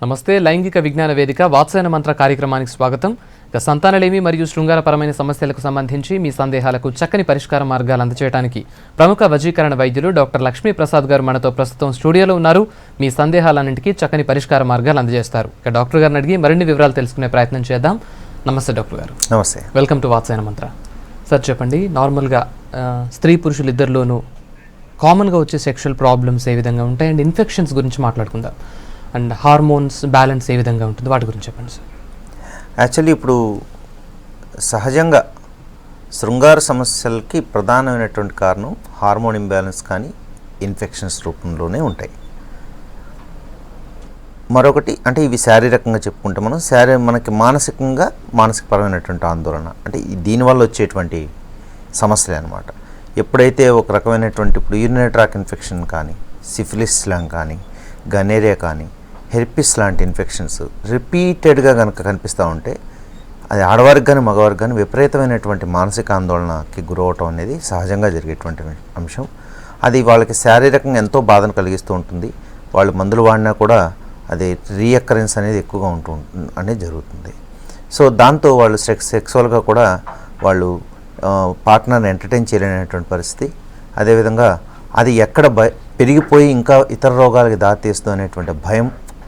నమస్తే. లైంగిక విజ్ఞాన వేదిక వాత్సాయన మంత్ర కార్యక్రమానికి స్వాగతం. ఇక సంతానలేమి మరియు శృంగారపరమైన సమస్యలకు సంబంధించి మీ సందేహాలకు చక్కని పరిష్కార మార్గాలు అందజేయడానికి ప్రముఖ వజీకరణ వైద్యులు డాక్టర్ లక్ష్మీ ప్రసాద్ గారు మనతో ప్రస్తుతం స్టూడియోలో ఉన్నారు. మీ సందేహాలన్నింటికీ చక్కని పరిష్కార మార్గాలు అందజేస్తారు. ఇక డాక్టర్ గారిని అడిగి మరిన్ని వివరాలు తెలుసుకునే ప్రయత్నం చేద్దాం. నమస్తే డాక్టర్ గారు. నమస్తే. Welcome to Vatsyayana Mantra. Sir చెప్పండి, నార్మల్గా స్త్రీ పురుషులు ఇద్దరిలోనూ కామన్గా వచ్చే సెక్షువల్ ప్రాబ్లమ్స్ ఏ విధంగా ఉంటాయి అండ్ ఇన్ఫెక్షన్స్ గురించి మాట్లాడుకుందాం. అండ్ హార్మోన్స్ బ్యాలెన్స్ ఏ విధంగా ఉంటుంది వాటి గురించి చెప్పండి సార్. యాక్చువల్లీ ఇప్పుడు సహజంగా శృంగార సమస్యలకి ప్రధానమైనటువంటి కారణం హార్మోన్ ఇంబ్యాలెన్స్ కానీ ఇన్ఫెక్షన్స్ రూపంలోనే ఉంటాయి. మరొకటి అంటే ఇవి శారీరకంగా చెప్పుకుంటే మనకి మానసికపరమైనటువంటి ఆందోళన అంటే దీనివల్ల వచ్చేటువంటి సమస్యలే అనమాట. ఎప్పుడైతే ఒక రకమైనటువంటి ఇప్పుడు యూరినరీ ట్రాక్ ఇన్ఫెక్షన్ కానీ, సిఫిలిస్ కానీ, గనేరియా కానీ, హెర్పిస్ లాంటి ఇన్ఫెక్షన్స్ రిపీటెడ్గా కనుక కనిపిస్తూ ఉంటే అది ఆడవారికి కానీ మగవారికి కానీ విపరీతమైనటువంటి మానసిక ఆందోళనకి గురవటం అనేది సహజంగా జరిగేటువంటి అంశం. అది వాళ్ళకి శారీరకంగా ఎంతో బాధను కలిగిస్తూ ఉంటుంది. వాళ్ళు మందులు వాడినా కూడా అది రీఅకరెన్స్ అనేది ఎక్కువగా అనేది జరుగుతుంది. సో దాంతో వాళ్ళు సెక్సువల్గా కూడా వాళ్ళు పార్ట్నర్ని ఎంటర్టైన్ చేయలేనటువంటి పరిస్థితి. అదేవిధంగా అది ఎక్కడ పెరిగిపోయి ఇంకా ఇతర రోగాలకి దారితీస్తూ అనేటువంటి భయం,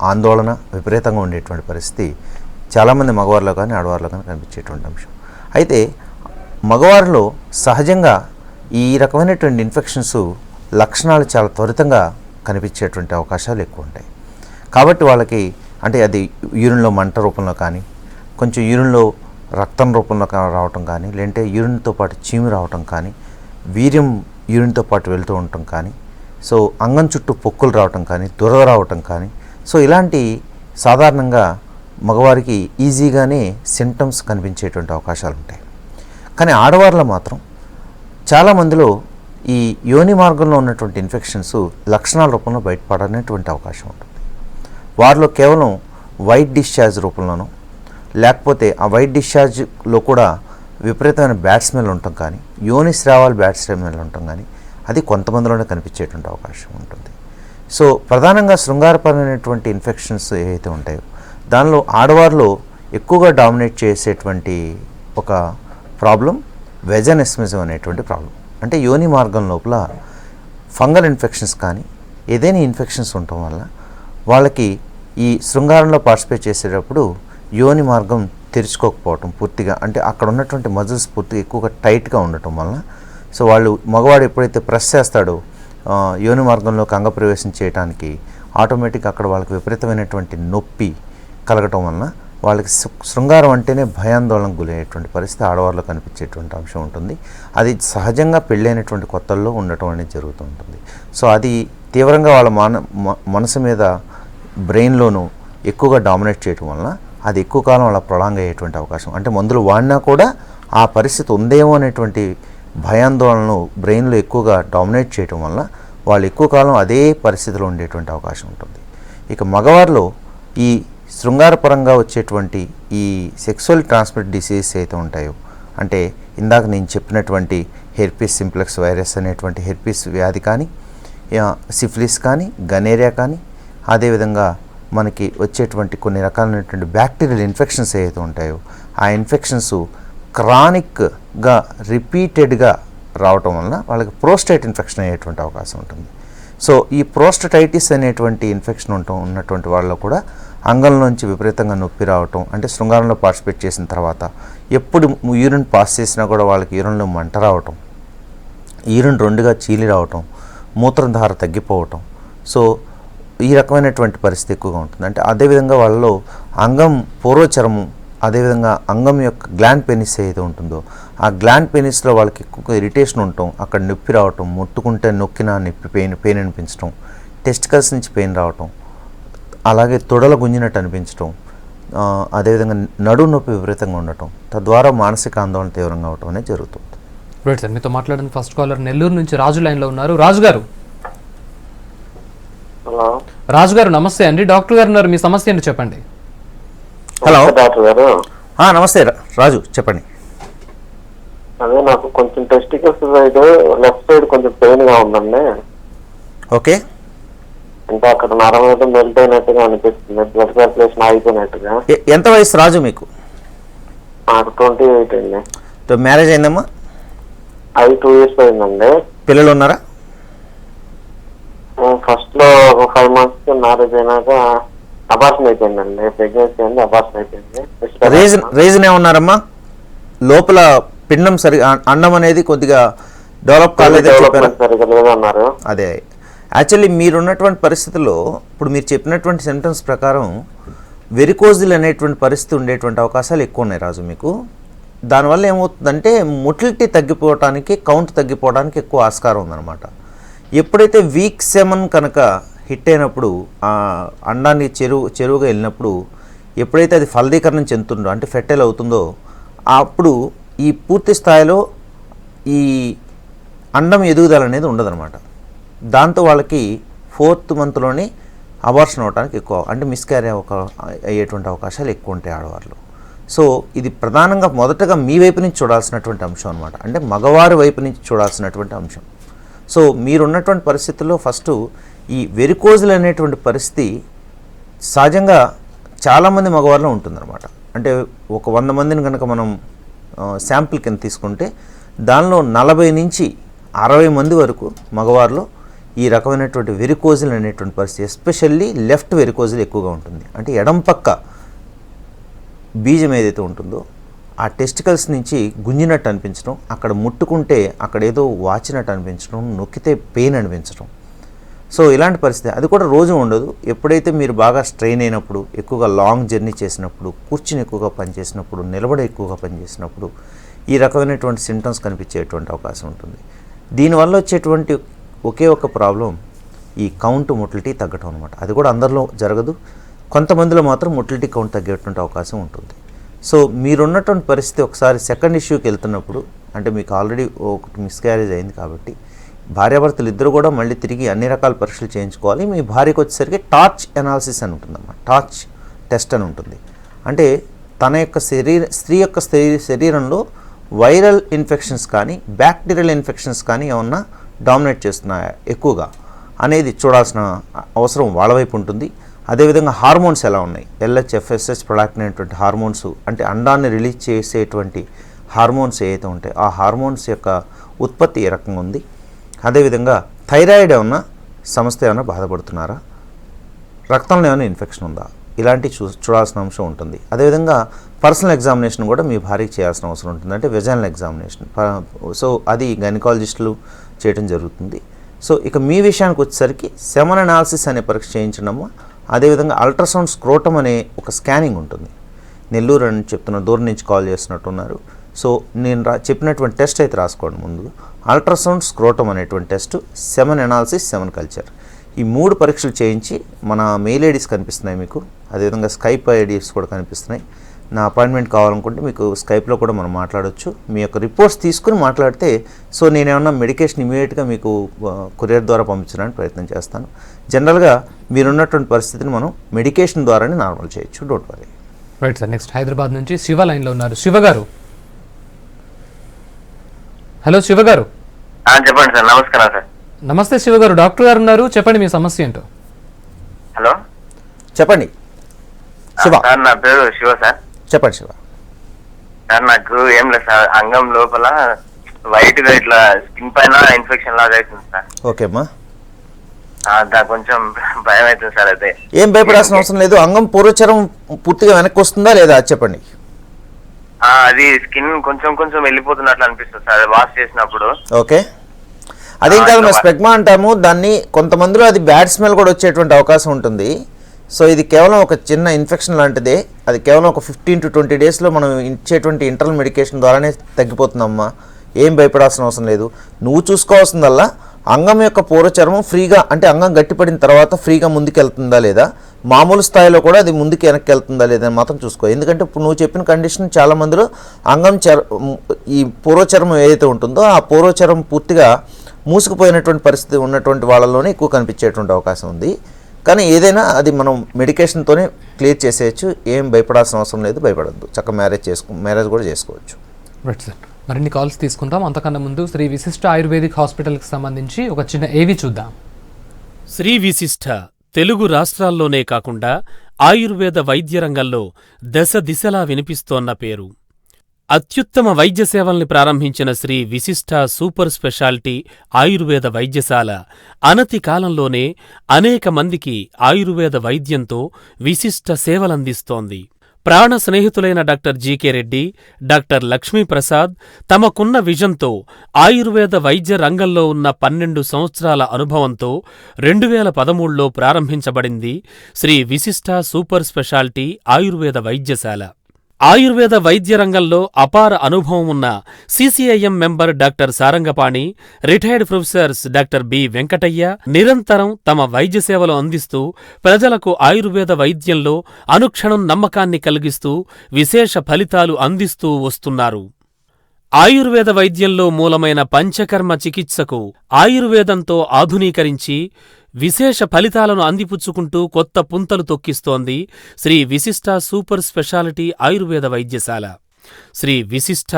ఆందోళన విపరీతంగా ఉండేటువంటి పరిస్థితి చాలామంది మగవారిలో కానీ ఆడవారిలో కానీ కనిపించేటువంటి అంశం. అయితే మగవారిలో సహజంగా ఈ రకమైనటువంటి ఇన్ఫెక్షన్స్ లక్షణాలు చాలా త్వరితంగా కనిపించేటువంటి అవకాశాలు ఎక్కువ ఉంటాయి. కాబట్టి వాళ్ళకి అంటే అది యూరిన్లో మంట రూపంలో కానీ, కొంచెం యూరిన్లో రక్తం రూపంలో రావటం కానీ, లేదంటే యూరిన్తో పాటు చీము రావటం కానీ, వీర్యం యూరిన్తో పాటు వెళ్తూ ఉండటం కానీ, సో అంగం చుట్టూ పొక్కులు రావటం కానీ, దురద రావటం కానీ, సో ఇలాంటి సాధారణంగా మగవారికి ఈజీగానే సింటమ్స్ కనిపించేటువంటి అవకాశాలు ఉంటాయి. కానీ ఆడవారిలో మాత్రం చాలామందిలో ఈ యోని మార్గంలో ఉన్నటువంటి ఇన్ఫెక్షన్స్ లక్షణాల రూపంలో బయటపడనేటువంటి అవకాశం ఉంటుంది. వారిలో కేవలం వైట్ డిశ్చార్జ్ రూపంలోనూ, లేకపోతే ఆ వైట్ డిశ్చార్జ్లో కూడా విపరీతమైన బ్యాడ్ స్మెల్ ఉండటం కానీ, యోని స్రావాలు బ్యాడ్ స్మెల్ ఉండటం కానీ అది కొంతమందిలోనే కనిపించేటువంటి అవకాశం ఉంటుంది. సో ప్రధానంగా శృంగారపరమైనటువంటి ఇన్ఫెక్షన్స్ ఏవైతే ఉంటాయో దానిలో ఆడవారిలో ఎక్కువగా డామినేట్ చేసేటువంటి ఒక ప్రాబ్లం వెజనిస్మిజం అనేటువంటి ప్రాబ్లం. అంటే యోని మార్గం లోపల ఫంగల్ ఇన్ఫెక్షన్స్ కానీ ఏదైనా ఇన్ఫెక్షన్స్ ఉండటం వల్ల వాళ్ళకి ఈ శృంగారంలో పార్టిసిపేట్ చేసేటప్పుడు యోని మార్గం తెరుచుకోకపోవటం పూర్తిగా, అంటే అక్కడ ఉన్నటువంటి మజిల్స్ పూర్తిగా ఎక్కువగా టైట్గా ఉండటం వల్ల, సో వాళ్ళు మగవాడు ఎప్పుడైతే ప్రెస్ చేస్తాడో యోని మార్గంలోకి అంగప్రవేశం చేయడానికి ఆటోమేటిక్గా అక్కడ వాళ్ళకి విపరీతమైనటువంటి నొప్పి కలగటం వలన వాళ్ళకి శృంగారం అంటేనే భయాందోళనకు గురయ్యేటువంటి పరిస్థితి ఆడవారిలో కనిపించేటువంటి అంశం ఉంటుంది. అది సహజంగా పెళ్ళైనటువంటి కొత్తల్లో ఉండటం అనేది జరుగుతూ ఉంటుంది. సో అది తీవ్రంగా వాళ్ళ మనసు మీద బ్రెయిన్లోనూ ఎక్కువగా డామినేట్ చేయటం వలన అది ఎక్కువ కాలం అలా ప్రొలాంగ్ అయ్యేటువంటి అవకాశం, అంటే మందులు వాడినా కూడా ఆ పరిస్థితి ఉందేమో అనేటువంటి భయాందోళనను బ్రెయిన్లో ఎక్కువగా డామినేట్ చేయటం వల్ల వాళ్ళు ఎక్కువ కాలం అదే పరిస్థితిలో ఉండేటువంటి అవకాశం ఉంటుంది. ఇక మగవారిలో ఈ శృంగారపరంగా వచ్చేటువంటి ఈ సెక్సువల్ ట్రాన్స్మిట్ డిసీజెస్ అయితే ఉంటాయో, అంటే ఇందాక నేను చెప్పినటువంటి హెర్పిస్ సింప్లెక్స్ వైరస్ అనేటువంటి హెర్పిస్ వ్యాధి కానీ, సిఫిలిస్ కానీ, గనేరియా కానీ, అదేవిధంగా మనకి వచ్చేటువంటి కొన్ని రకాలైనటువంటి బ్యాక్టీరియల్ ఇన్ఫెక్షన్స్ ఏవైతే ఉంటాయో ఆ ఇన్ఫెక్షన్స్ క్రానిక్గా రిపీటెడ్గా రావటం వలన వాళ్ళకి ప్రోస్టేట్ ఇన్ఫెక్షన్ అయ్యేటువంటి అవకాశం ఉంటుంది. సో ఈ ప్రోస్టటైటిస్ అనేటువంటి ఇన్ఫెక్షన్ ఉన్నటువంటి వాళ్ళలో కూడా అంగంలోంచి విపరీతంగా నొప్పి రావటం, అంటే శృంగారంలో పార్టిసిపేట్ చేసిన తర్వాత ఎప్పుడు యూరిన్ పాస్ చేసినా కూడా వాళ్ళకి యూరిన్లో మంట రావటం, యూరిన్ రెండుగా చీలి రావటం, మూత్రధార తగ్గిపోవటం, సో ఈ రకమైనటువంటి పరిస్థితి ఎక్కువగా ఉంటుంది. అంటే అదేవిధంగా వాళ్ళలో అంగం పూర్వచరము, అదేవిధంగా అంగం యొక్క గ్లాండ్ పెనిస్ ఏదైతే ఉంటుందో ఆ గ్లాండ్ పెనిస్లో వాళ్ళకి ఎక్కువ ఇరిటేషన్ ఉండటం, అక్కడ నొప్పి రావటం, ముట్టుకుంటే నొక్కిన నొప్పి పెయిన్ అనిపించడం, టెస్టికల్స్ నుంచి పెయిన్ రావటం, అలాగే తొడల గుంజినట్టు అనిపించడం, అదేవిధంగా నడుము నొప్పి విపరీతంగా ఉండటం, తద్వారా మానసిక ఆందోళన తీవ్రంగా అవటం అనేది జరుగుతుంది. రైట్ సార్, మీతో మాట్లాడిన ఫస్ట్ కాలర్ నెల్లూరు నుంచి రాజు లైన్లో ఉన్నారు. రాజు గారు. రాజు గారు నమస్తే అండి. డాక్టర్ గారు ఉన్నారు, మీ సమస్య ఏంటో చెప్పండి. హలో డాక్టర్ గారు. నమస్తే రాజు, చెప్పండి. అదే నాకు కొంచెం టెస్టికల్స్ సైడ్ లెఫ్ట్ సైడ్ కొంచెం పెయిన్ గా ఉందండి. ఓకే. అంటే అక్కడ నరం ఏదో మెల్ట్ అయినట్టుగా అనిపిస్తుంది, బ్లడ్ సర్క్యులేషన్ ఆగిపోయినట్టుగా. ఎంత వయసు రాజు మీకు? నాకు 28 అండి. మ్యారేజ్ అయిందమ్మా? అది 2 years అయిందండి. పిల్లలు ఉన్నారా? ఫస్ట్ లో ఒక 5 months మ్యారేజ్ అయినాక అబార్షన్ అయిపోయిందండి. ప్రెగ్నెన్సీ అండి, అబార్షన్ అయిపోయింది. రీజన్ ఏమన్నారమ్మా? లోపల పిండం అండం అనేది కొద్దిగా డెవలప్ కాలేదని చెప్పారు. సరిగా లేదన్నారు. అదే యాక్చువల్లీ మీరున్నటువంటి పరిస్థితుల్లో ఇప్పుడు మీరు చెప్పినటువంటి సిమ్టమ్స్ ప్రకారం వెరికోజిల్ అనేటువంటి పరిస్థితి ఉండేటువంటి అవకాశాలు ఎక్కువ ఉన్నాయి రాజు మీకు. దానివల్ల ఏమవుతుందంటే మొటిలిటీ తగ్గిపోవడానికి, కౌంట్ తగ్గిపోవడానికి ఎక్కువ ఆస్కారం ఉందన్నమాట. ఎప్పుడైతే వీక్ సెమన్ కనుక హిట్ అయినప్పుడు, అండాన్ని చెరువుగా వెళ్ళినప్పుడు ఎప్పుడైతే అది ఫలదీకరణం చెందుతుందో అంటే ఫెర్టైల్ అవుతుందో అప్పుడు ఈ పూర్తి స్థాయిలో ఈ అండం ఎదుగుదల అనేది ఉండదన్నమాట. దాంతో వాళ్ళకి 4th monthలోనే అబార్షన్ అవ్వడానికి ఎక్కువ, అంటే మిస్క్యారీ అయ్యేటువంటి అవకాశాలు ఎక్కువ ఉంటాయి ఆడవాళ్ళు. సో ఇది ప్రధానంగా మొదటగా మీ వైపు నుంచి చూడాల్సినటువంటి అంశం అనమాట, అంటే మగవారి వైపు నుంచి చూడాల్సినటువంటి అంశం. సో మీరున్నటువంటి పరిస్థితుల్లో ఫస్ట్ ఈ వెరికోజులు అనేటువంటి పరిస్థితి సహజంగా చాలామంది మగవారిలో ఉంటుందన్నమాట. అంటే ఒక 100 మందిని కనుక మనం శాంపిల్ కింద తీసుకుంటే దానిలో 40 నుంచి 60 మంది వరకు మగవారిలో ఈ రకమైనటువంటి వెరికోజులు అనేటువంటి పరిస్థితి, ఎస్పెషల్లీ లెఫ్ట్ వెరికోజులు ఎక్కువగా ఉంటుంది. అంటే ఎడం పక్క బీజం ఏదైతే ఉంటుందో ఆ టెస్టికల్స్ నుంచి గుంజినట్టు అనిపించడం, అక్కడ ముట్టుకుంటే అక్కడ ఏదో వాచినట్టు అనిపించడం, నొక్కితే పెయిన్ అనిపించడం. సో ఇలాంటి పరిస్థితి అది కూడా రోజు ఉండదు. ఎప్పుడైతే మీరు బాగా స్ట్రెయిన్ అయినప్పుడు, ఎక్కువగా లాంగ్ జర్నీ చేసినప్పుడు, కూర్చుని ఎక్కువగా పనిచేసినప్పుడు, నిలబడి ఎక్కువగా పనిచేసినప్పుడు ఈ రకమైనటువంటి సిమ్టమ్స్ కనిపించేటువంటి అవకాశం ఉంటుంది. దీనివల్ల వచ్చేటువంటి ఒకే ఒక ప్రాబ్లం ఈ కౌంట్ మొటిలిటీ తగ్గటం అనమాట. అది కూడా అందరిలో జరగదు, కొంతమందిలో మాత్రం మొటిలిటీ కౌంట్ తగ్గేటువంటి అవకాశం ఉంటుంది. సో మీరున్నటువంటి పరిస్థితి ఒకసారి సెకండ్ ఇష్యూకి వెళ్తున్నప్పుడు, అంటే మీకు ఆల్రెడీ ఒకటి మిస్క్యారేజ్ అయింది కాబట్టి భార్యాభర్తలు ఇద్దరు కూడా మళ్ళీ తిరిగి అన్ని రకాల పరీక్షలు చేయించుకోవాలి. మీ భార్యకు వచ్చేసరికి టార్చ్ ఎనాలిసిస్ అని ఉంటుందన్నమాట, టార్చ్ టెస్ట్ అని ఉంటుంది. అంటే తన యొక్క స్త్రీ యొక్క శరీరంలో వైరల్ ఇన్ఫెక్షన్స్ కానీ బ్యాక్టీరియల్ ఇన్ఫెక్షన్స్ కానీ ఏమన్నా డామినేట్ చేస్తున్నాయా ఎక్కువగా అనేది చూడాల్సిన అవసరం వాళ్ళ వైపు ఉంటుంది. అదేవిధంగా హార్మోన్స్ ఎలా ఉన్నాయి, LH, FSH, ప్రొలాక్టిన్ అనేటువంటి హార్మోన్స్, అంటే అండాన్ని రిలీజ్ చేసేటువంటి హార్మోన్స్ ఏవైతే ఉంటాయో ఆ హార్మోన్స్ యొక్క ఉత్పత్తి ఏ రకంగా ఉంది. అదేవిధంగా థైరాయిడ్ ఏమన్నా సమస్య ఏమైనా బాధపడుతున్నారా, రక్తంలో ఏమైనా ఇన్ఫెక్షన్ ఉందా, ఇలాంటివి చూడాల్సిన అంశం ఉంటుంది. అదేవిధంగా పర్సనల్ ఎగ్జామినేషన్ కూడా మీ భార్యకి చేయాల్సిన అవసరం ఉంటుంది, అంటే వెజైనల్ ఎగ్జామినేషన్. సో అది గైనకాలజిస్టులు చేయడం జరుగుతుంది. సో ఇక మీ విషయానికి వచ్చేసరికి సెమన్ అనాలిసిస్ అనే పరీక్ష చేయించడము, అదేవిధంగా అల్ట్రాసౌండ్ స్క్రోటం అనే ఒక స్కానింగ్ ఉంటుంది. నెల్లూరు అని చెప్తున్న దూరం నుంచి కాల్ చేస్తున్నట్టున్నారు. సో నేను చెప్పినటువంటి టెస్ట్ అయితే రాసుకోండి ముందు. అల్ట్రాసౌండ్ స్క్రోటం అనేటువంటి test, semen analysis, semen culture, ఈ 3 పరీక్షలు చేయించి మన మెయిల్ ఐడీస్ కనిపిస్తున్నాయి మీకు, అదేవిధంగా స్కైప్ ఐడీస్ కూడా కనిపిస్తున్నాయి. నా అపాయింట్మెంట్ కావాలనుకుంటే మీకు స్కైప్లో కూడా మనం మాట్లాడవచ్చు. మీ యొక్క రిపోర్ట్స్ తీసుకుని మాట్లాడితే సో నేనేమన్నా మెడికేషన్ ఇమీడియట్గా మీకు కొరియర్ ద్వారా పంపించడానికి ప్రయత్నం చేస్తాను. జనరల్గా మీరున్నటువంటి పరిస్థితిని మనం మెడికేషన్ ద్వారానే నార్మల్ చేయొచ్చు, don't worry. Right sir. Next Hyderabad నుంచి శివ లైన్లో ఉన్నారు. శివ గారు, హలో శివ గారు. చెప్పండి సార్. నమస్కారం సార్. నమస్తే శివ గారు, డాక్టర్ గారు ఉన్నారు, చెప్పండి మీ సమస్య ఏంటో. హలో చెప్పండి శివ. సార్ నా పేరు శివ సార్. చెప్పండి శివ. సార్ నాకు ఏం లేదు సార్, అంగం లోపల వైట్ గా ఇట్లా స్కిన్ పైన ఇన్ఫెక్షన్ లాగా అవుతుంది సార్. ఓకే అమ్మా. కొంచెం భయం అవుతుంది సార్. అయితే ఏం భయపడాల్సిన అవసరం లేదు. అంగం పూర్వచరం పూర్తిగా వెనక్కి వస్తుందా లేదా చెప్పండి. అది స్కిన్ కొంచెం కొంచెం వెళ్ళిపోతున్నట్లు అనిపిస్తుంది సార్ వాష్ చేసినప్పుడు. ఓకే, అదేం కాదు, మేము స్పెగ్మా అంటాము దాన్ని. కొంతమందిలో అది బ్యాడ్ స్మెల్ కూడా వచ్చేటువంటి అవకాశం ఉంటుంది. సో ఇది కేవలం ఒక చిన్న ఇన్ఫెక్షన్ లాంటిదే. అది కేవలం ఒక 15 to 20 డేస్లో మనం ఇచ్చేటువంటి ఇంటర్నల్ మెడికేషన్ ద్వారానే తగ్గిపోతుందమ్మా. ఏం భయపడాల్సిన అవసరం లేదు. నువ్వు చూసుకోవాల్సిందల్లా అంగం యొక్క పూర్వచర్మం ఫ్రీగా, అంటే అంగం గట్టిపడిన తర్వాత ఫ్రీగా ముందుకెళ్తుందా లేదా, మామూలు స్థాయిలో కూడా అది ముందుకు వెనక్కి వెళ్తుందా లేదా అని మాత్రం చూసుకో. ఎందుకంటే ఇప్పుడు నువ్వు చెప్పిన కండిషన్ చాలా మందిలో అంగం ఈ పూర్వచర్మం ఏదైతే ఉంటుందో ఆ పూర్వచర్మం పూర్తిగా మూసుకుపోయినటువంటి పరిస్థితి ఉన్నటువంటి వాళ్ళలోనే ఎక్కువ కనిపించేటువంటి అవకాశం ఉంది. కానీ ఏదైనా అది మనం మెడికేషన్తోనే క్లియర్ చేసేయచ్చు. ఏం భయపడాల్సిన అవసరం లేదు, భయపడద్దు. చక్కగా మ్యారేజ్ కూడా చేసుకోవచ్చు. Right sir. మరిన్ని కాల్స్ తీసుకుందాం. అంతకన్నా ముందు శ్రీ విశిష్ట ఆయుర్వేదిక్ హాస్పిటల్కి సంబంధించి ఒక చిన్న ఏవి చూద్దాం. శ్రీ విశిష్ట తెలుగు రాష్ట్రాల్లోనే కాకుండా ఆయుర్వేద వైద్య రంగంలో దశ దిశలా వినిపిస్తోన్న పేరు. అత్యుత్తమ వైద్య సేవల్ని ప్రారంభించిన శ్రీ విశిష్ట సూపర్ స్పెషాలిటీ ఆయుర్వేద వైద్యశాల అనతి కాలంలోనే అనేక మందికి ఆయుర్వేద వైద్యంతో విశిష్ట సేవలందిస్తోంది. ప్రాణ స్నేహితులైన doctor GK Reddy, doctor Lakshmi Prasad తమకున్న విజన్తో ఆయుర్వేద వైద్య రంగంలో ఉన్న 12 సంవత్సరాల అనుభవంతో 2013లో ప్రారంభించబడింది శ్రీ విశిష్ట సూపర్ స్పెషాలిటీ ఆయుర్వేద వైద్యశాల. ఆయుర్వేద వైద్య రంగంలో అపార అనుభవం ఉన్న CCIM member doctor Sarangapani, retired professors doctor B Venkataiah నిరంతరం తమ వైద్య సేవలు అందిస్తూ ప్రజలకు ఆయుర్వేద వైద్యంలో అనుక్షణం నమ్మకాన్ని కలిగిస్తూ విశేష ఫలితాలు అందిస్తూ వస్తున్నారు. ఆయుర్వేద వైద్యంలో మూలమైన పంచకర్మ చికిత్సకు ఆయుర్వేదంతో ఆధునీకరించి విశేష ఫలితాలను అందిపుచ్చుకుంటూ కొత్త పుంతలు తొక్కిస్తోంది శ్రీ విశిష్ట సూపర్ స్పెషాలిటీ ఆయుర్వేద వైద్యశాల. శ్రీ విశిష్ట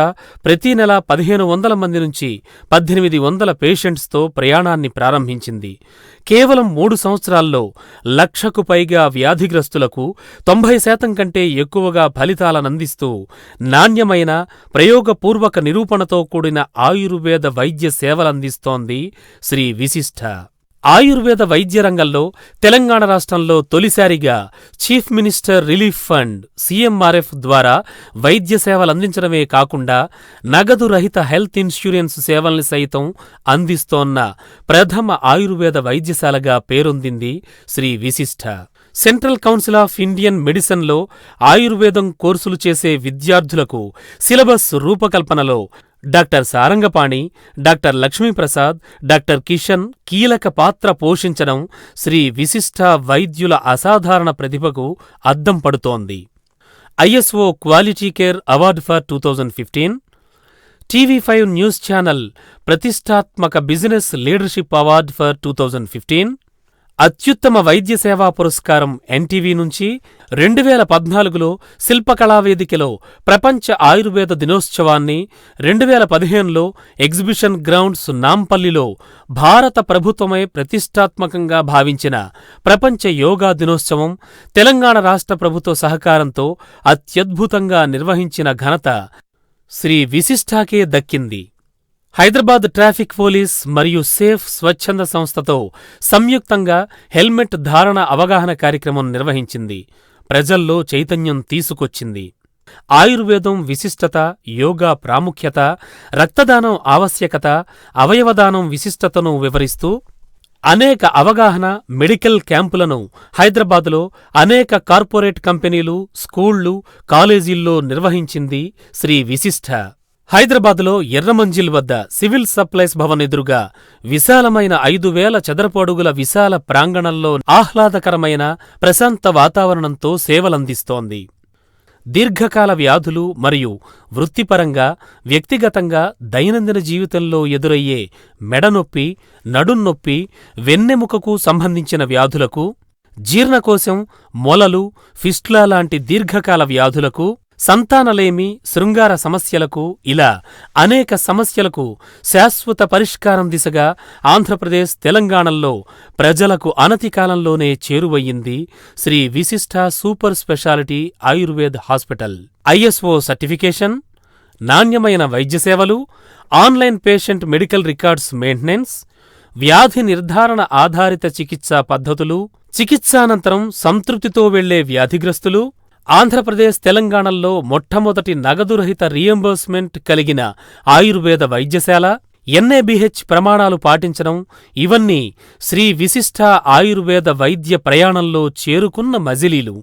ప్రతి నెల 1500 మంది నుంచి 1800 పేషెంట్స్తో ప్రయాణాన్ని ప్రారంభించింది. కేవలం 3 సంవత్సరాల్లో 1,00,000కు పైగా వ్యాధిగ్రస్తులకు 90% కంటే ఎక్కువగా ఫలితాలనందిస్తూ నాణ్యమైన ప్రయోగపూర్వక నిరూపణతో కూడిన ఆయుర్వేద వైద్య సేవలందిస్తోంది శ్రీ విశిష్ట. ఆయుర్వేద వైద్య రంగంలో తెలంగాణ రాష్ట్రంలో తొలిసారిగా chief minister relief fund CMRF ద్వారా వైద్య సేవలందించడమే కాకుండా నగదు రహిత హెల్త్ ఇన్సూరెన్స్ సేవల్ని సైతం అందిస్తోన్న ప్రథమ ఆయుర్వేద వైద్యశాలగా పేరొందింది శ్రీ విశిష్ట. సెంట్రల్ కౌన్సిల్ ఆఫ్ ఇండియన్ మెడిసిన్లో ఆయుర్వేదం కోర్సులు చేసే విద్యార్థులకు సిలబస్ రూపకల్పనలో doctor Sarangapani, doctor Lakshmi Prasad, doctor Kishan కీలక పాత్ర పోషించడం శ్రీ విశిష్ట వైద్యుల అసాధారణ ప్రతిభకు అద్దం పడుతోంది. ISO quality care award for 2015, TV5 news channel ప్రతిష్టాత్మక బిజినెస్ లీడర్షిప్ అవార్డు ఫర్ 2015, అత్యుత్తమ వైద్య సేవా పురస్కారం ఎన్టీవీ నుంచి 2014లో శిల్పకళావేదికలో ప్రపంచ ఆయుర్వేద దినోత్సవాన్ని, 2015లో ఎగ్జిబిషన్ గ్రౌండ్స్ నాంపల్లిలో భారత ప్రభుత్వమే ప్రతిష్టాత్మకంగా భావించిన ప్రపంచ యోగా దినోత్సవం తెలంగాణ రాష్ట్ర ప్రభుత్వ సహకారంతో అత్యద్భుతంగా నిర్వహించిన ఘనత శ్రీ విశిష్టాకే దక్కింది. హైదరాబాద్ ట్రాఫిక్ పోలీస్ మరియు సేఫ్ స్వచ్ఛంద సంస్థతో సంయుక్తంగా హెల్మెట్ ధారణ అవగాహన కార్యక్రమం నిర్వహించింది. ప్రజల్లో చైతన్యం తీసుకొచ్చింది. ఆయుర్వేదం విశిష్టత, యోగా ప్రాముఖ్యత, రక్తదానం ఆవశ్యకత, అవయవదానం విశిష్టతను వివరిస్తూ అనేక అవగాహన మెడికల్ క్యాంపులను హైదరాబాదులో అనేక కార్పొరేట్ కంపెనీలు, స్కూళ్లు, కాలేజీల్లో నిర్వహించింది శ్రీ విశిష్ట. హైదరాబాదులో ఎర్రమంజిల్ వద్ద సివిల్ సప్లైస్ భవన్ ఎదురుగా విశాలమైన 5,000 చదరపు అడుగుల విశాల ప్రాంగణంలో ఆహ్లాదకరమైన ప్రశాంత వాతావరణంతో సేవలందిస్తోంది. దీర్ఘకాల వ్యాధులు మరియు వృత్తిపరంగా, వ్యక్తిగతంగా దైనందిన జీవితంలో ఎదురయ్యే మెడనొప్పి, నడున్నొప్పి, వెన్నెముకకు సంబంధించిన వ్యాధులకు, జీర్ణకోశం, మొలలు, ఫిస్టులా లాంటి దీర్ఘకాల వ్యాధులకు, సంతానలేమి, శృంగార సమస్యలకు ఇలా అనేక సమస్యలకు శాశ్వత పరిష్కారం దిశగా ఆంధ్రప్రదేశ్, తెలంగాణల్లో ప్రజలకు అనతి కాలంలోనే చేరువయ్యింది శ్రీ విశిష్ట super speciality Ayurved hospital. ISO certification, నాణ్యమైన వైద్య సేవలు, online patient medical records maintenance, వ్యాధి నిర్ధారణ ఆధారిత చికిత్సా పద్ధతులు, చికిత్సానంతరం సంతృప్తితో వెళ్లే వ్యాధిగ్రస్తులు, ఆంధ్రప్రదేశ్, తెలంగాణల్లో మొట్టమొదటి నగదురహిత రీయింబర్స్మెంట్ కలిగిన ఆయుర్వేద వైద్యశాల, ఎన్ఏబిహెచ్ ప్రమాణాలు పాటించడం ఇవన్నీ శ్రీ విశిష్ట ఆయుర్వేద వైద్య ప్రయాణంలో చేరుకున్న మజిలీలు.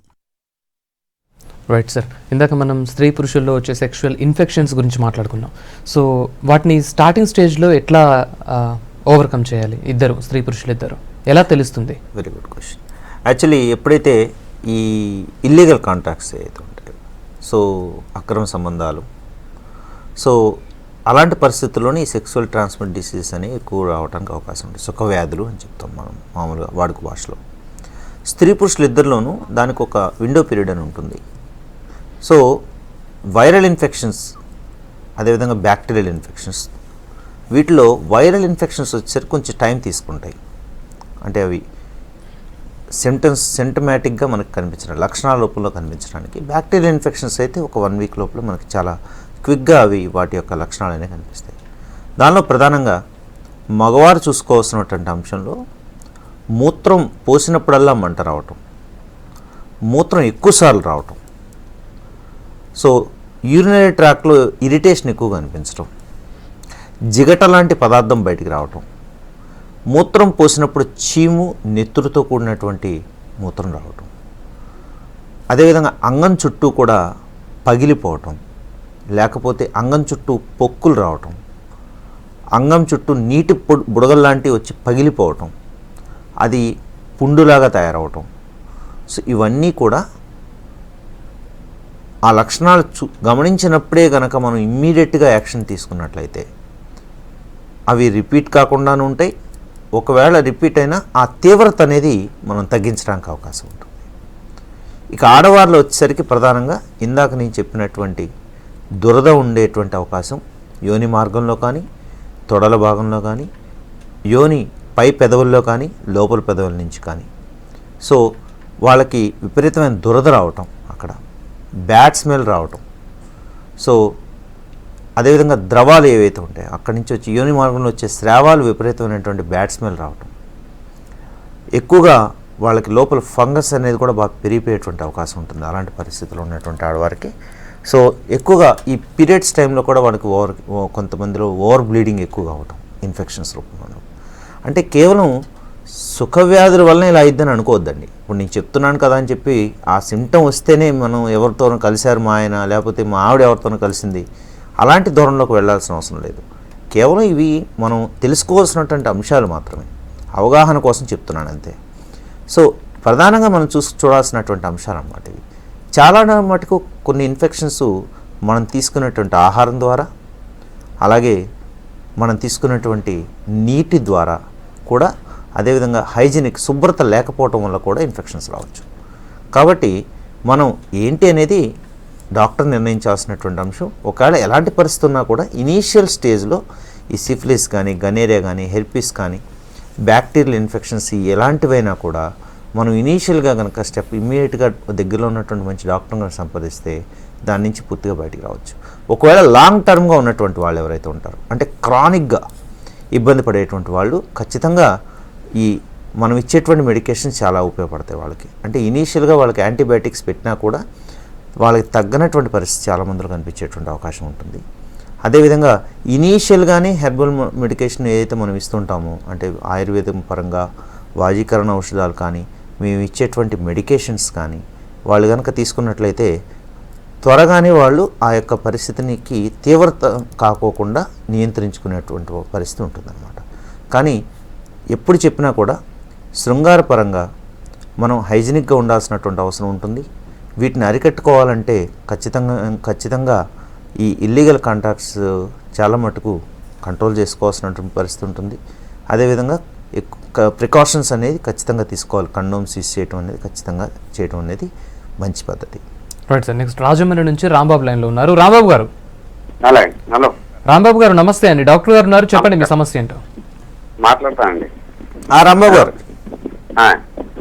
రైట్ సార్, ఇందాక మనం స్త్రీ పురుషుల్లో వచ్చే సెక్షువల్ ఇన్ఫెక్షన్స్ గురించి మాట్లాడుకున్నాం. సో వాటిని స్టార్టింగ్ స్టేజ్లో ఎట్లా ఓవర్కమ్ చేయాలి? స్త్రీ పురుషులు ఇద్దరు ఎలా తెలుస్తుంది? Very good question. యాక్చువల్లీ ఎప్పుడైతే ఈ ఇల్లీగల్ కాంట్రాక్ట్స్ ఏదైతే ఉంటాయో, సో అక్రమ సంబంధాలు, సో అలాంటి పరిస్థితుల్లోనే ఈ సెక్సువల్ ట్రాన్స్మిట్ డిసీజెస్ అనేవి ఎక్కువ రావడానికి అవకాశం ఉంటుంది. సుఖవ్యాధులు అని చెప్తాం మనం మామూలుగా వాడుక భాషలో. స్త్రీ పురుషులు ఇద్దరిలోనూ దానికి ఒక విండో పీరియడ్ అని ఉంటుంది. సో వైరల్ ఇన్ఫెక్షన్స్, అదేవిధంగా బ్యాక్టీరియల్ ఇన్ఫెక్షన్స్, వీటిలో వైరల్ ఇన్ఫెక్షన్స్ వచ్చేసరికి కొంచెం టైం తీసుకుంటాయి. అంటే అవి సింటమాటిక్గా మనకు కనిపించడం, లక్షణాల రూపంలో కనిపించడానికి. బ్యాక్టీరియల్ ఇన్ఫెక్షన్స్ అయితే ఒక 1 వీక్ లోపల మనకి చాలా క్విక్గా అవి వాటి యొక్క లక్షణాలు అనేవి కనిపిస్తాయి. దానిలో ప్రధానంగా మగవారు చూసుకోవాల్సినటువంటి అంశంలో మూత్రం పోసినప్పుడల్లా మంట రావటం, మూత్రం ఎక్కువసార్లు రావటం, సో యూరినరీ ట్రాక్లో ఇరిటేషన్ ఎక్కువగా అనిపించడం, జిగట లాంటి పదార్థం బయటికి రావటం, మూత్రం పోసినప్పుడు చీము నెత్తురుతో కూడినటువంటి మూత్రం రావటం, అదేవిధంగా అంగం చుట్టూ కూడా పగిలిపోవటం, లేకపోతే అంగం చుట్టూ పొక్కులు రావటం, అంగం చుట్టూ నీటి బుడగల్లాంటివి వచ్చి పగిలిపోవటం, అది పుండులాగా తయారవటం. సో ఇవన్నీ కూడా ఆ లక్షణాలు గమనించినప్పుడే కనుక మనం ఇమ్మీడియట్గా యాక్షన్ తీసుకున్నట్లయితే అవి రిపీట్ కాకుండానే ఉంటాయి. ఒకవేళ రిపీట్ అయినా ఆ తీవ్రత అనేది మనం తగ్గించడానికి అవకాశం ఉంటుంది. ఇక ఆడవారిలో వచ్చేసరికి ప్రధానంగా ఇందాక నేను చెప్పినటువంటి దురద ఉండేటువంటి అవకాశం యోని మార్గంలో కానీ, తొడల భాగంలో కానీ, యోని పై పెదవుల్లో కానీ, లోపల పెదవుల నుంచి కానీ. సో వాళ్ళకి విపరీతమైన దురద రావటం, అక్కడ బ్యాడ్ స్మెల్ రావటం, సో అదేవిధంగా ద్రవాలు ఏవైతే ఉంటాయో అక్కడి నుంచి వచ్చి యోని మార్గంలో వచ్చే స్రావాలు విపరీతమైనటువంటి బ్యాడ్ స్మెల్ రావటం, ఎక్కువగా వాళ్ళకి లోపల ఫంగస్ అనేది కూడా బాగా పెరిగిపోయేటువంటి అవకాశం ఉంటుంది అలాంటి పరిస్థితుల్లో ఉన్నటువంటి ఆడవారికి. సో ఎక్కువగా ఈ పీరియడ్స్ టైంలో కూడా వాళ్ళకి కొంతమందిలో ఓవర్ బ్లీడింగ్ ఎక్కువగా అవటం ఇన్ఫెక్షన్స్ రూపంలో. అంటే కేవలం సుఖవ్యాధుల వలన ఇలా అయిద్దని అనుకోవద్దండి. ఇప్పుడు నేను చెప్తున్నాను కదా అని చెప్పి ఆ సిమ్టమ్ వస్తేనే మనం ఎవరితోనో కలిశారు మా ఆయన, లేకపోతే మా ఆవిడ ఎవరితోనో కలిసింది, అలాంటి దూరంలోకి వెళ్ళాల్సిన అవసరం లేదు. కేవలం ఇవి మనం తెలుసుకోవాల్సినటువంటి అంశాలు మాత్రమే, అవగాహన కోసం చెప్తున్నాను అంతే. సో ప్రధానంగా మనం చూడాల్సినటువంటి అంశాలు అన్నమాట ఇవి. చాలా మటుకు కొన్ని ఇన్ఫెక్షన్స్ మనం తీసుకునేటువంటి ఆహారం ద్వారా, అలాగే మనం తీసుకున్నటువంటి నీటి ద్వారా కూడా, అదేవిధంగా హైజీనిక్ శుభ్రత లేకపోవటం వల్ల కూడా ఇన్ఫెక్షన్స్ రావచ్చు. కాబట్టి మనం ఏంటి అనేది డాక్టర్ నిర్ణయించాల్సినటువంటి అంశం. ఒకవేళ ఎలాంటి పరిస్థితి ఉన్నా కూడా ఇనీషియల్ స్టేజ్లో ఈ సిఫిలిస్ కానీ, గనేరియా కానీ, హెర్పిస్ కానీ, బ్యాక్టీరియల్ ఇన్ఫెక్షన్స్ ఎలాంటివైనా కూడా మనం ఇనీషియల్గా కనుక స్టెప్ ఇమ్మీడియట్గా దగ్గరలో ఉన్నటువంటి మంచి డాక్టర్ని కనుక సంప్రదిస్తే దాని నుంచి పూర్తిగా బయటికి రావచ్చు. ఒకవేళ లాంగ్ టర్మ్గా ఉన్నటువంటి వాళ్ళు ఎవరైతే ఉంటారో, అంటే క్రానిక్గా ఇబ్బంది పడేటువంటి వాళ్ళు, ఖచ్చితంగా ఈ మనం ఇచ్చేటువంటి మెడికేషన్స్ చాలా ఉపయోగపడతాయి వాళ్ళకి. అంటే ఇనీషియల్గా వాళ్ళకి యాంటీబయాటిక్స్ పెట్టినా కూడా వాళ్ళకి తగ్గనటువంటి పరిస్థితి చాలా మందిలో కనిపించేటువంటి అవకాశం ఉంటుంది. అదేవిధంగా ఇనీషియల్గానే హెర్బల్ మెడికేషన్ ఏదైతే మనం ఇస్తుంటామో, అంటే ఆయుర్వేదం పరంగా వాజీకరణ ఔషధాలు కానీ, మేము ఇచ్చేటువంటి మెడికేషన్స్ కానీ వాళ్ళు కనుక తీసుకున్నట్లయితే త్వరగానే వాళ్ళు ఆ యొక్క పరిస్థితికి తీవ్రత కాకోకుండా నియంత్రించుకునేటువంటి పరిస్థితి ఉంటుందన్నమాట. కానీ ఎప్పుడు చెప్పినా కూడా శృంగారపరంగా మనం హైజీనిక్గా ఉండాల్సినటువంటి అవసరం ఉంటుంది. వీటిని అరికట్టుకోవాలంటే ఖచ్చితంగా ఈ ఇల్లీగల్ కాంటాక్ట్స్ చాలా మటుకు కంట్రోల్ చేసుకోవాల్సినటువంటి పరిస్థితి ఉంటుంది. అదేవిధంగా ప్రికాషన్స్ అనేది ఖచ్చితంగా తీసుకోవాలి. కండోమ్స్ యూస్ చేయడం అనేది ఖచ్చితంగా చేయడం అనేది మంచి పద్ధతి. Right sir. నెక్స్ట్ రాజమండ్రి నుంచి రాంబాబు లైన్లో ఉన్నారు. రాంబాబు గారు. హలో రాంబాబు గారు నమస్తే అండి. డాక్టర్ గారు ఉన్నారు, చెప్పండి మీ సమస్య ఏంటో. మాట్లాడతానండి. రాంబాబు గారు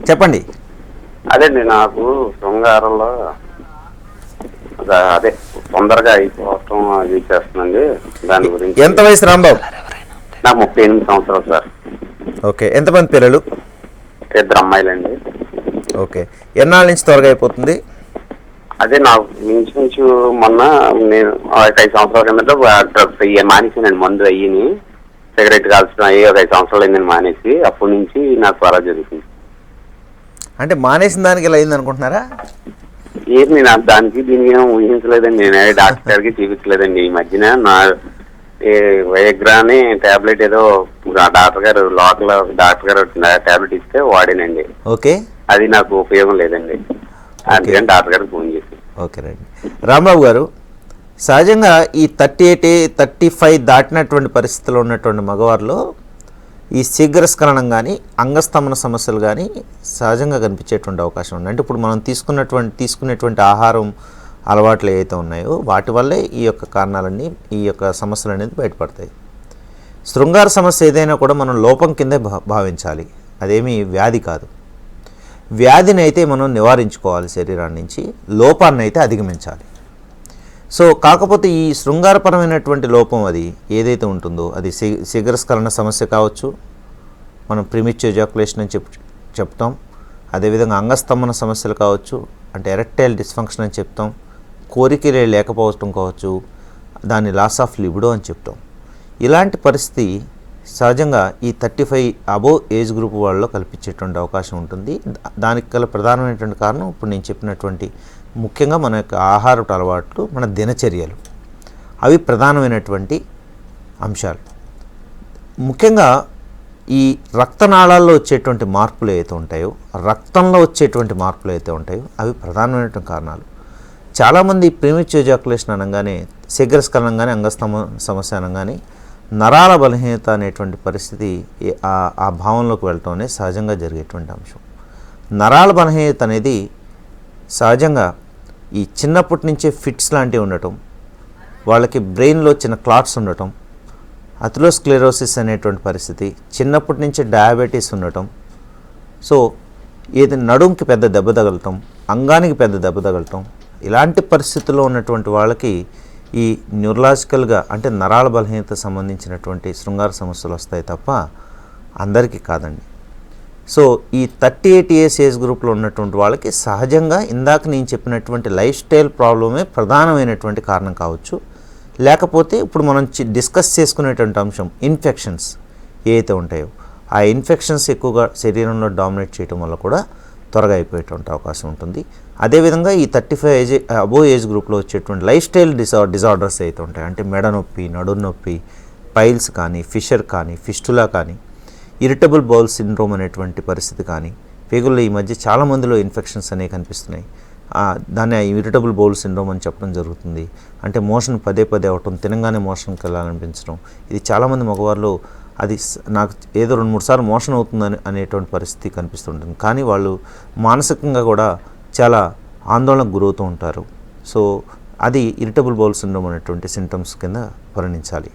చెప్పండి. అదేండి, నాకు శృంగారంలో అదే తొందరగా అయిపోవటం అది చేస్తుందండి. దాని గురించి. ఎంత వయసు రాంబాబు? నాకు 38 సంవత్సరాలు సార్. ఓకే. ఎంతమంది పిల్లలు? 2 అమ్మాయిలండి. ఓకే. ఎన్నాళ్ళ నుంచి త్వరగా అయిపోతుంది? అదే నాకు మించు మొన్న నేను 5 సంవత్సరాల కిందట డ్రగ్స్ మానేసానండి. మందు అయ్యి సిగరెట్ కాల్చడం అయ్యి 5 సంవత్సరాలు అయిందని మానేసి, అప్పటి నుంచి నాకు త్వరగా జరుగుతుంది. అంటే మానేసిన దానికి ఇలా అయింది అనుకుంటున్నారా? ఏది నేను దానికి దీనికి ఏమో ఊహించలేదండి. నేను డాక్టర్ గారికి చూపించలేదండి. ఈ మధ్యన నా వయగ్రా అని టాబ్లెట్ ఏదో డాక్టర్ గారు టాబ్లెట్ ఇస్తే వాడానండి. ఓకే. అది నాకు ఉపయోగం లేదండి. అందుకని డాక్టర్ గారికి ఫోన్ చేసి. Okay right. రాంబాబు గారు, సహజంగా ఈ 38, 35 దాటినటువంటి పరిస్థితుల్లో ఉన్నటువంటి మగవారిలో ఈ శీఘ్రస్ఖలనం కానీ, అంగస్తంభన సమస్యలు కానీ సహజంగా కనిపించేటువంటి అవకాశం ఉంది. అంటే ఇప్పుడు మనం తీసుకునేటువంటి ఆహారం అలవాట్లు ఏవైతే ఉన్నాయో వాటి వల్లే ఈ యొక్క కారణాలన్నీ, ఈ యొక్క సమస్యలు అనేది బయటపడతాయి. శృంగార సమస్య ఏదైనా కూడా మనం లోపం కిందే భావించాలి, అదేమీ వ్యాధి కాదు. వ్యాధిని అయితే మనం నివారించుకోవాలి, శరీరాన్ని నుంచి లోపాన్ని అయితే అధిగమించాలి. సో కాకపోతే ఈ శృంగారపరమైనటువంటి లోపం అది ఏదైతే ఉంటుందో అది శీఘ్రస్ఖలన సమస్య కావచ్చు, మనం ప్రీమెచ్యూర్ ఎజాకులేషన్ అని చెప్తాం. అదేవిధంగా అంగస్తంభన సమస్యలు కావచ్చు, అంటే ఎరెక్టైల్ డిస్ఫంక్షన్ అని చెప్తాం. కోరికలే లేకపోవటం కావచ్చు, దాన్ని లాస్ ఆఫ్ లిబిడో అని చెప్తాం. ఇలాంటి పరిస్థితి సహజంగా ఈ 35 అబోవ్ ఏజ్ గ్రూప్ వాళ్ళలో కల్పించేటువంటి అవకాశం ఉంటుంది. దానికి గల ప్రధానమైనటువంటి కారణం ఇప్పుడు నేను చెప్పినటువంటి ముఖ్యంగా మన యొక్క ఆహారపు అలవాట్లు, మన దినచర్యలు, అవి ప్రధానమైనటువంటి అంశాలు. ముఖ్యంగా ఈ రక్తనాళాల్లో వచ్చేటువంటి మార్పులు ఏవైతే ఉంటాయో, రక్తంలో వచ్చేటువంటి మార్పులు ఏవైతే ఉంటాయో అవి ప్రధానమైనటువంటి కారణాలు. చాలామంది ప్రీమెచ్యూర్ ఎజాకులేషన్ అనగానే, శీఘ్రస్ఖలనం అనగానే, అంగస్తంభన సమస్య అనగానే నరాల బలహీనత అనేటువంటి పరిస్థితి ఆ భావంలోకి వెళ్ళటం అనేది సహజంగా జరిగేటువంటి అంశం. నరాల బలహీనత అనేది సహజంగా ఈ చిన్నప్పటి నుంచే ఫిట్స్ లాంటివి ఉండటం, వాళ్ళకి బ్రెయిన్లో చిన్న క్లాట్స్ ఉండటం, అథెరోస్క్లెరోసిస్ అనేటువంటి పరిస్థితి, చిన్నప్పటి నుంచే డయాబెటీస్ ఉండటం, సో ఏది నడుంకి పెద్ద దెబ్బ తగలటం, అంగానికి పెద్ద దెబ్బ తగలటం, ఇలాంటి పరిస్థితుల్లో ఉన్నటువంటి వాళ్ళకి ఈ న్యూరలాజికల్గా అంటే నరాల బలహీనత సంబంధించినటువంటి శృంగార సమస్యలు వస్తాయి తప్ప అందరికీ కాదండి. సో ఈ 38 ఇయర్స్ ఏజ్ గ్రూప్లో ఉన్నటువంటి వాళ్ళకి సహజంగా ఇందాక నేను చెప్పినటువంటి లైఫ్ స్టైల్ ప్రాబ్లమే ప్రధానమైనటువంటి కారణం కావచ్చు. లేకపోతే ఇప్పుడు మనం డిస్కస్ చేసుకునేటువంటి అంశం ఇన్ఫెక్షన్స్ ఏవైతే ఉంటాయో ఆ ఇన్ఫెక్షన్స్ ఎక్కువగా శరీరంలో డామినేట్ చేయడం వల్ల కూడా త్వరగా అయిపోయేటువంటి అవకాశం ఉంటుంది. అదేవిధంగా ఈ 35 అబోవ్ ఏజ్ గ్రూప్లో వచ్చేటువంటి లైఫ్ స్టైల్ డిజార్డర్స్ అయితే ఉంటాయి, అంటే మెడ నొప్పి, నడుము నొప్పి, పైల్స్ కానీ, ఫిషర్ కానీ, ఫిస్టులా కానీ, ఇరిటబుల్ బౌల్ సిండ్రోమ్ అనేటువంటి పరిస్థితి కానీ, పేగుల్లో ఈ మధ్య చాలామందిలో ఇన్ఫెక్షన్స్ అనేవి కనిపిస్తున్నాయి. దాన్ని ఇరిటబుల్ బౌల్ సిండ్రోమ్ అని చెప్పడం జరుగుతుంది. అంటే మోషన్ పదే అవటం, తినగానే మోషన్కి వెళ్ళాలనిపించడం, ఇది చాలామంది మగవారిలో అది నాకు ఏదో 2-3 సార్లు మోషన్ అవుతుందని అనేటువంటి పరిస్థితి కనిపిస్తుంటుంది. కానీ వాళ్ళు మానసికంగా కూడా చాలా ఆందోళనకు గురవుతూ ఉంటారు. సో అది ఇరిటబుల్ బౌల్ సిండ్రోమ్ అనేటువంటి సింటమ్స్ కింద పరిగణించాలి.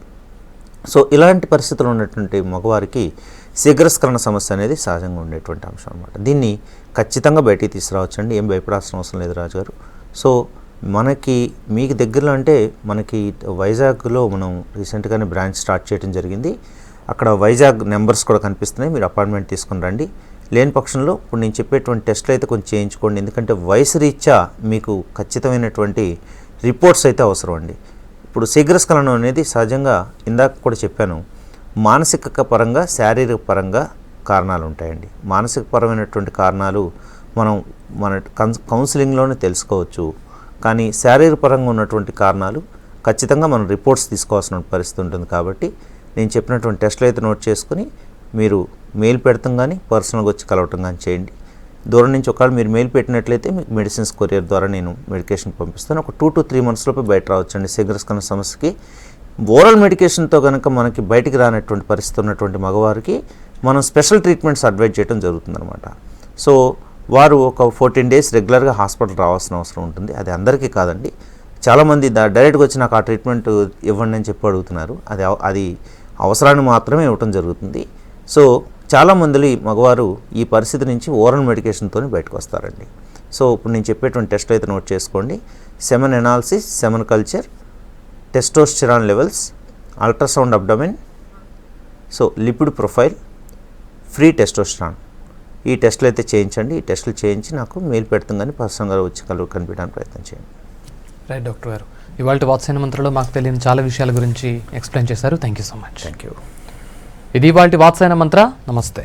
సో ఇలాంటి పరిస్థితులు ఉన్నటువంటి మగవారికి శీఘ్రస్ఖలన సమస్య అనేది సహజంగా ఉండేటువంటి అంశం అన్నమాట. దీన్ని ఖచ్చితంగా బయటికి తీసుకురావచ్చండి, ఏం భయపడాల్సిన అవసరం లేదు రాజుగారు. సో మీకు దగ్గరలో అంటే మనకి వైజాగ్లో మనం రీసెంట్గానే బ్రాంచ్ స్టార్ట్ చేయడం జరిగింది. అక్కడ వైజాగ్ నెంబర్స్ కూడా కనిపిస్తున్నాయి, మీరు అపాయింట్మెంట్ తీసుకుని రండి. లేని పక్షంలో ఇప్పుడు నేను చెప్పేటువంటి టెస్టులు అయితే కొంచెం చేయించుకోండి, ఎందుకంటే వయసు రీత్యా మీకు ఖచ్చితమైనటువంటి రిపోర్ట్స్ అయితే అవసరం అండి. ఇప్పుడు శీఘ్రస్ఖలనం అనేది సహజంగా ఇందాక కూడా చెప్పాను, మానసిక పరంగా, శారీరక పరంగా కారణాలు ఉంటాయండి. మానసిక పరమైనటువంటి కారణాలు మన కౌన్సిలింగ్లోనే తెలుసుకోవచ్చు. కానీ శారీరక పరంగా ఉన్నటువంటి కారణాలు ఖచ్చితంగా మనం రిపోర్ట్స్ తీసుకోవాల్సిన పరిస్థితి ఉంటుంది. కాబట్టి నేను చెప్పినటువంటి టెస్టులు అయితే నోట్ చేసుకుని మీరు మెయిల్ పెడతాం కానీ పర్సనల్గా వచ్చి కలవటం కానీ చేయండి. దూరం నుంచి ఒకవేళ మీరు మెయిల్ పెట్టినట్లయితే మీకు మెడిసిన్స్ కొరియర్ ద్వారా నేను మెడికేషన్ పంపిస్తాను. ఒక 2 to 3 months లోపే బయట రావచ్చండి శీఘ్రస్ఖలన సమస్యకి. ఓరల్ మెడికేషన్తో కనుక మనకి బయటికి రానటువంటి పరిస్థితి ఉన్నటువంటి మగవారికి మనం స్పెషల్ ట్రీట్మెంట్స్ అడ్వైజ్ చేయడం జరుగుతుందన్నమాట. సో వారు ఒక 14 days రెగ్యులర్గా హాస్పిటల్ రావాల్సిన అవసరం ఉంటుంది. అది అందరికీ కాదండి, చాలామంది డైరెక్ట్గా వచ్చి నాకు ఆ ట్రీట్మెంట్ ఇవ్వండి అని చెప్పి అడుగుతున్నారు. అది అవసరాన్ని మాత్రమే ఇవ్వటం జరుగుతుంది. సో చాలామంది మగవారు ఈ పరిస్థితి నుంచి ఓరల్ మెడికేషన్తో బయటకు వస్తారండి. సో ఇప్పుడు నేను చెప్పేటువంటి టెస్ట్ అయితే నోట్ చేసుకోండి. Semen analysis, semen culture, testosterone levels, ultrasound abdomen, so lipid profile, free testosterone, ఈ టెస్టులు అయితే చేయించండి. ఈ టెస్టులు చేయించి నాకు మెయిల్ పెడతాం కానీ పర్సనల్గా వచ్చి కనిపించడానికి ప్రయత్నం చేయండి. రైట్ డాక్టర్ గారు, ఇవాళ వాత్సాయన మంత్రంలో మాకు తెలియని చాలా విషయాల గురించి ఎక్స్ప్లెయిన్ చేశారు. Thank you so much. Thank you. ఇది ఇవాళ వాత్సాయన మంత్ర. నమస్తే.